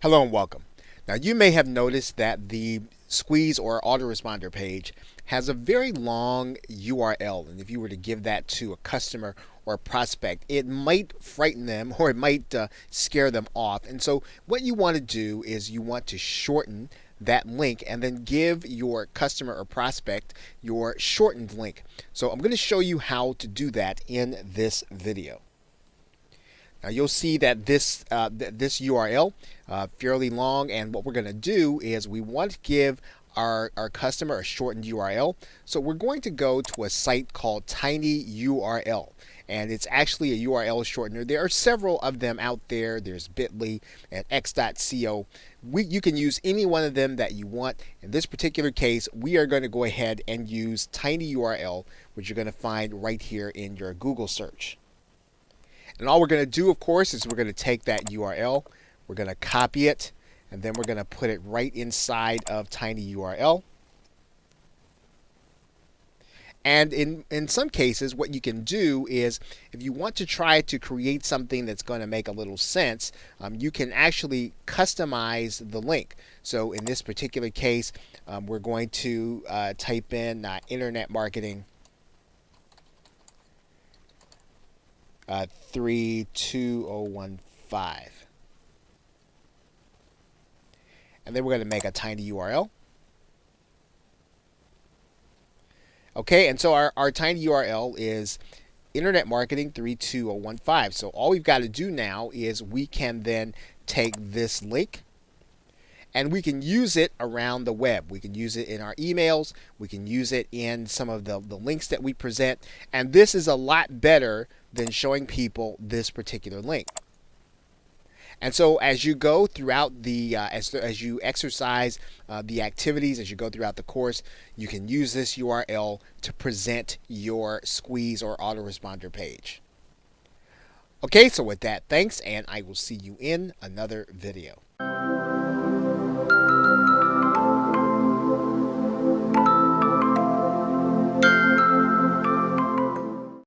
Hello and welcome. Now, you may have noticed that the Squeeze or autoresponder page has a very long URL, and if you were to give that to a customer or a prospect, it might frighten them or it might scare them off. And so, what you want to do is you want to shorten that link and then give your customer or prospect your shortened link. So, I'm going to show you how to do that in this video. Now you'll see that this URL fairly long, and what we're going to do is we want to give our customer a shortened URL. So we're going to go to a site called TinyURL, and it's actually a URL shortener. There are several of them out there. There's Bitly and X.co. You can use any one of them that you want. In this particular case, we are going to go ahead and use TinyURL, which you're going to find right here in your Google search. And all we're going to do, of course, is we're going to take that URL, we're going to copy it, and then we're going to put it right inside of TinyURL. And in some cases, what you can do is, if you want to try to create something that's going to make a little sense, you can actually customize the link. So in this particular case, we're going to type in internet marketing 32015, and then we're going to make a TinyURL. Okay, and so our TinyURL is internet marketing 32015. So all we've got to do now is we can then take this link and we can use it around the web. We can use it in our emails. We can use it in some of the links that we present. And this is a lot better than showing people this particular link. And so as you go throughout the, as you exercise the activities, as you go throughout the course, you can use this URL to present your Squeeze or autoresponder page. Okay, so with that, thanks, and I will see you in another video.